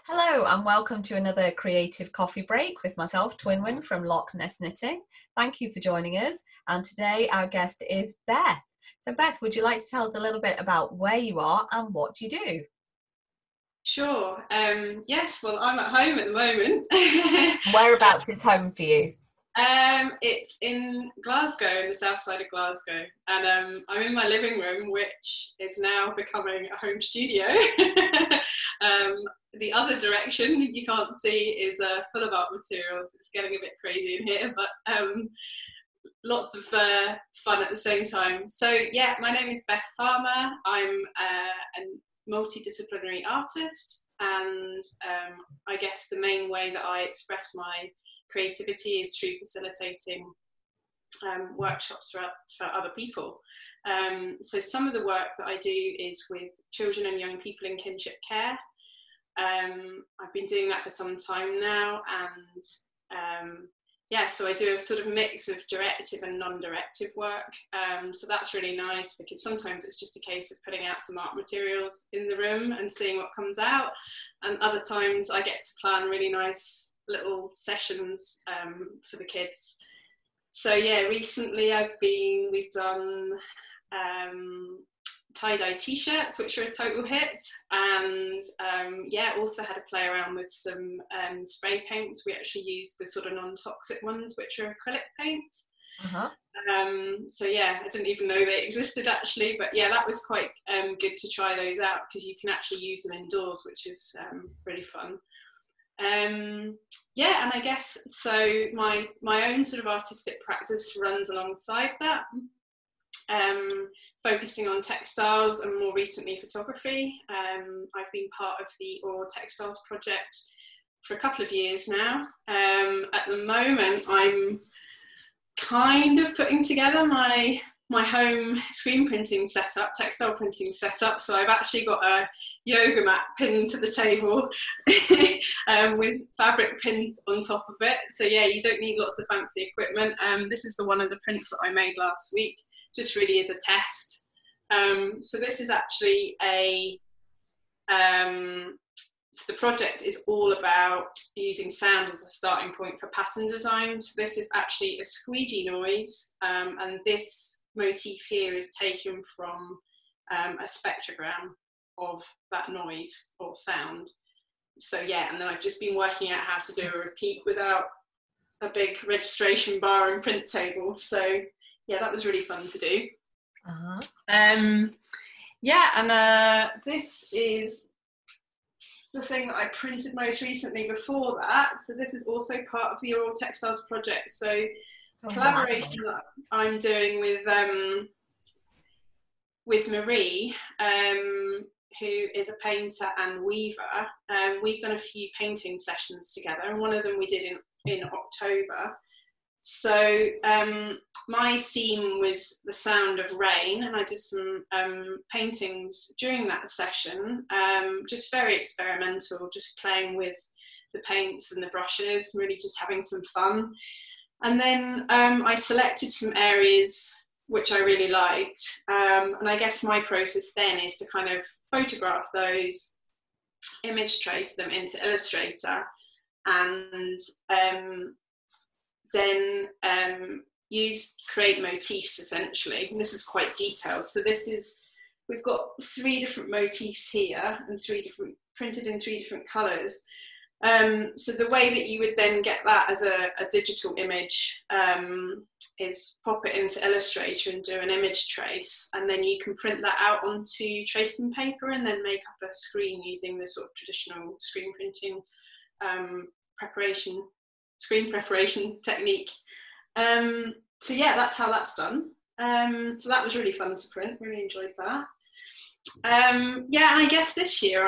Hello and welcome to another Creative Coffee Break with myself, Dwynwen from Loch Ness Knitting. Thank you for joining us. And today our guest is Beth. So Beth, would you like to tell us a little bit about where you are and what you do? Sure. Yes, well, I'm at home at the moment. Whereabouts is home for you? It's in Glasgow, in the south side of Glasgow. And I'm in my living room, which is now becoming a home studio. The other direction you can't see is full of art materials. It's getting a bit crazy in here, but lots of fun at the same time. So yeah, my name is Beth Farmer. I'm a multidisciplinary artist, and I guess the main way that I express my creativity is through facilitating workshops for other people. So some of the work that I do is with children and young people in kinship care. I've been doing that for some time now, and yeah, so I do a sort of mix of directive and non-directive work. So that's really nice because sometimes it's just a case of putting out some art materials in the room and seeing what comes out. And other times I get to plan really nice little sessions for the kids. So yeah, recently we've done tie-dye t-shirts, which are a total hit, and yeah, also had a play around with some spray paints. We actually used the sort of non-toxic ones, which are acrylic paints. So yeah, I didn't even know they existed actually, but yeah, that was quite good to try those out because you can actually use them indoors, which is really fun. Yeah, and I guess so my own sort of artistic practice runs alongside that, focusing on textiles and more recently photography. I've been part of the Oral Textiles project for a couple of years now. At the moment I'm kind of putting together my home screen printing setup, textile printing setup. So I've actually got a yoga mat pinned to the table with fabric pins on top of it. So yeah, you don't need lots of fancy equipment. This is one of the prints that I made last week, just really as a test. So this is actually so the project is all about using sound as a starting point for pattern design. So this is actually a squeegee noise, and this motif here is taken from a spectrogram of that noise or sound. So yeah, and then I've just been working out how to do a repeat without a big registration bar and print table. So yeah, that was really fun to do. Yeah, and this is the thing that I printed most recently before that. So this is also part of the Oral Textiles project. So collaboration that I'm doing with Marie, who is a painter and weaver. We've done a few painting sessions together, and one of them we did in October. So my theme was the sound of rain, and I did some paintings during that session, just very experimental, just playing with the paints and the brushes, really just having some fun. And then I selected some areas which I really liked, and I guess my process then is to kind of photograph those, image trace them into Illustrator, and then create motifs essentially. And this is quite detailed. So we've got 3 different motifs here and printed in 3 different colours. So the way that you would then get that as a digital image is pop it into Illustrator and do an image trace, and then you can print that out onto tracing paper and then make up a screen using the sort of traditional screen printing screen preparation technique. So yeah, that's how that's done. So that was really fun to print, really enjoyed that. Yeah, and I guess this year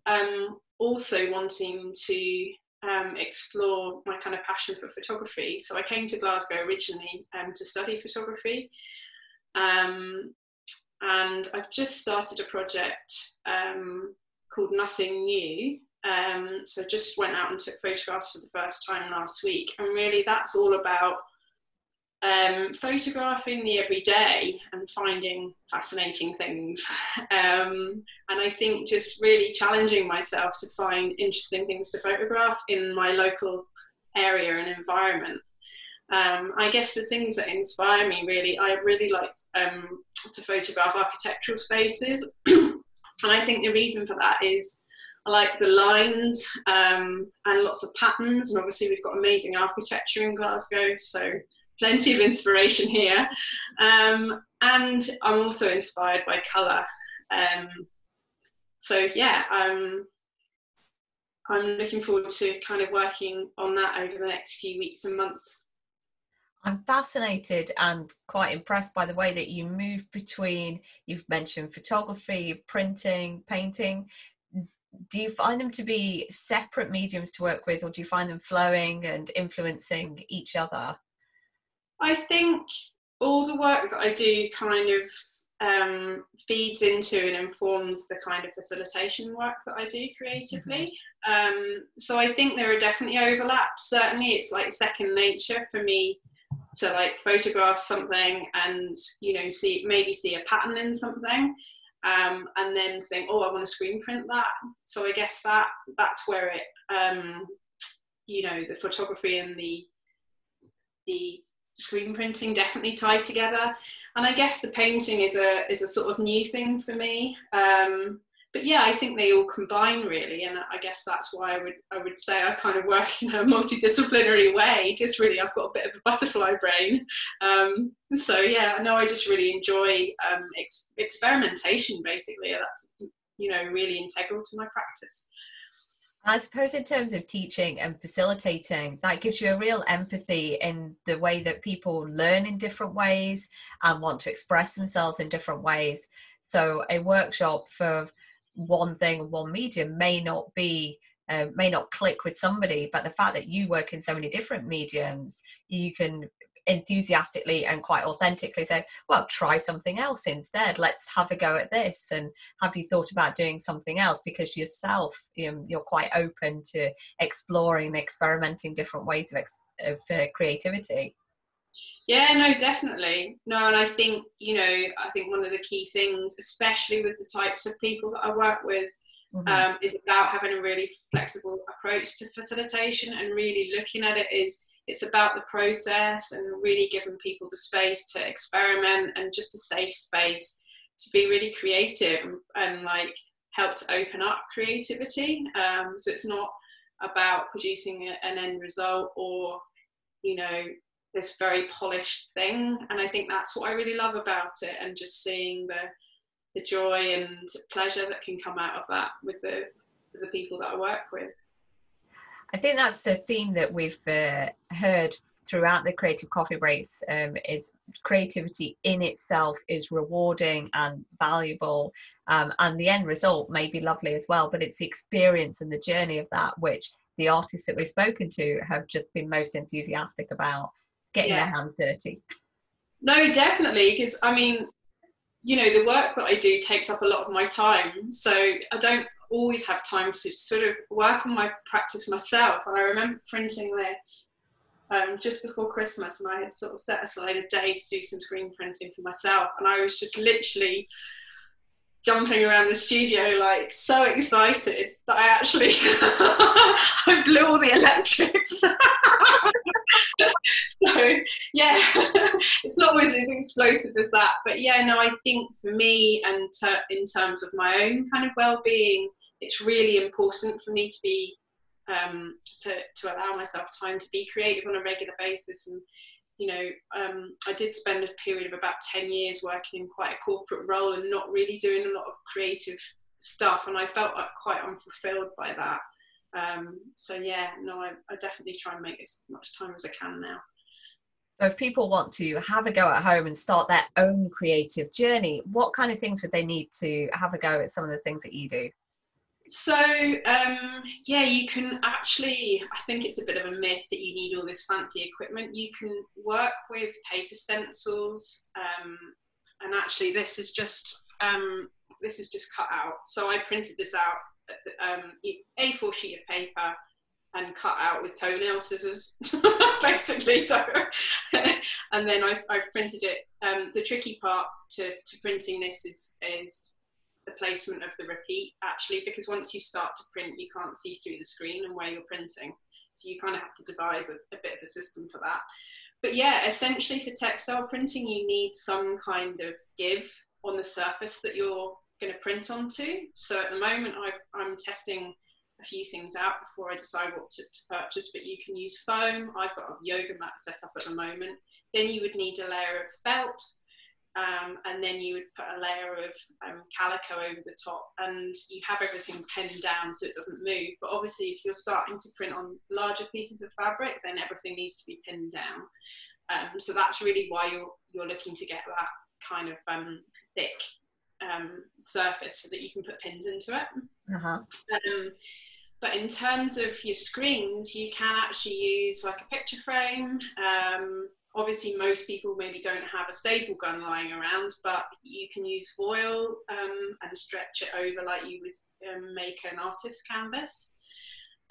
I'm also wanting to explore my kind of passion for photography. So I came to Glasgow originally to study photography, and I've just started a project called Nothing New. So just went out and took photographs for the first time last week, and really that's all about photographing the everyday and finding fascinating things. And I think just really challenging myself to find interesting things to photograph in my local area and environment. I guess the things that inspire me really, I really like to photograph architectural spaces. And I think the reason for that is I like the lines and lots of patterns. And obviously we've got amazing architecture in Glasgow, so plenty of inspiration here. And I'm also inspired by colour. So yeah, I'm looking forward to kind of working on that over the next few weeks and months. I'm fascinated and quite impressed by the way that you move between, you've mentioned photography, printing, painting. Do you find them to be separate mediums to work with, or do you find them flowing and influencing each other? I think all the work that I do kind of feeds into and informs the kind of facilitation work that I do creatively. So I think there are definitely overlaps. Certainly it's like second nature for me to like photograph something and, you know, see a pattern in something, and then think, oh, I want to screen print that. So I guess that's where it, you know, the photography and the screen printing definitely tie together. And I guess the painting is a sort of new thing for me. But yeah, I think they all combine really, and I guess that's why I would say I kind of work in a multidisciplinary way. Just really, I've got a bit of a butterfly brain. So yeah, no, I just really enjoy experimentation. Basically, that's, you know, really integral to my practice. I suppose in terms of teaching and facilitating, that gives you a real empathy in the way that people learn in different ways and want to express themselves in different ways. So a workshop for one thing, one medium may not click with somebody, but the fact that you work in so many different mediums, you can enthusiastically and quite authentically say, well, try something else instead, let's have a go at this, and have you thought about doing something else, because yourself, you're quite open to exploring and experimenting different ways of creativity. Yeah, no, definitely. No, and I think, you know, I think one of the key things, especially with the types of people that I work with, is about having a really flexible approach to facilitation, and really looking at it is, it's about the process and really giving people the space to experiment and just a safe space to be really creative and like help to open up creativity. So it's not about producing an end result or, you know, this very polished thing. And I think that's what I really love about it, and just seeing the joy and pleasure that can come out of that with the people that I work with. I think that's a theme that we've heard throughout the Creative Coffee Breaks, is creativity in itself is rewarding and valuable, and the end result may be lovely as well, but it's the experience and the journey of that which the artists that we've spoken to have just been most enthusiastic about getting their hands dirty. No, definitely, because I mean, you know, the work that I do takes up a lot of my time, so I don't always have time to sort of work on my practice myself. And I remember printing this just before Christmas, and I had sort of set aside a day to do some screen printing for myself, and I was just literally jumping around the studio like so excited that I actually I blew all the electrics. So yeah, it's not always as explosive as that, but yeah, no, I think for me, and in terms of my own kind of well-being, it's really important for me to be to allow myself time to be creative on a regular basis. And you know, I did spend a period of about 10 years working in quite a corporate role and not really doing a lot of creative stuff, and I felt like quite unfulfilled by that. So yeah, no, I definitely try and make as much time as I can now. So if people want to have a go at home and start their own creative journey, what kind of things would they need to have a go at some of the things that you do? So yeah, you can actually, I think it's a bit of a myth that you need all this fancy equipment. You can work with paper stencils, and actually this is just cut out. So I printed this out, A4 sheet of paper, and cut out with toenail scissors, basically. So, and then I've printed it. The tricky part to printing this is the placement of the repeat, actually, because once you start to print, you can't see through the screen and where you're printing. So you kind of have to devise a bit of a system for that. But yeah, essentially for textile printing, you need some kind of give on the surface that you're going to print onto. So at the moment, I'm testing a few things out before I decide what to purchase, but you can use foam. I've got a yoga mat set up at the moment. Then you would need a layer of felt, and then you would put a layer of calico over the top, and you have everything pinned down so it doesn't move. But obviously if you're starting to print on larger pieces of fabric, then everything needs to be pinned down. So that's really why you're looking to get that kind of thick surface so that you can put pins into it. But in terms of your screens, you can actually use like a picture frame. Obviously, most people maybe don't have a staple gun lying around, but you can use foil and stretch it over like you would make an artist's canvas.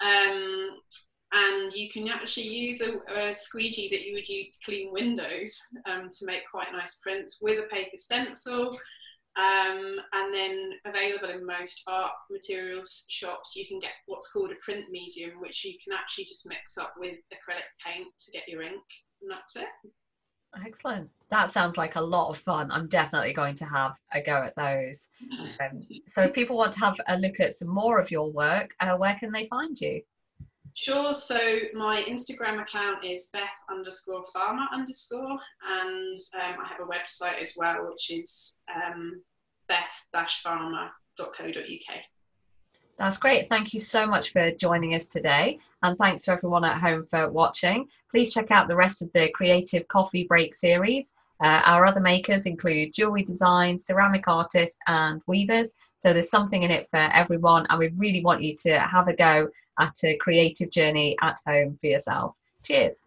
And you can actually use a squeegee that you would use to clean windows to make quite nice prints with a paper stencil. And then available in most art materials shops, you can get what's called a print medium, which you can actually just mix up with acrylic paint to get your ink. And that's it. Excellent. That sounds like a lot of fun. I'm definitely going to have a go at those. So if people want to have a look at some more of your work, where can they find you? Sure. So my Instagram account is Beth_Farmer_, and I have a website as well, which is beth-farmer.co.uk. That's great. Thank you so much for joining us today. And thanks to everyone at home for watching. Please check out the rest of the Creative Coffee Break series. Our other makers include jewellery design, ceramic artists and weavers. So there's something in it for everyone. And we really want you to have a go at a creative journey at home for yourself. Cheers.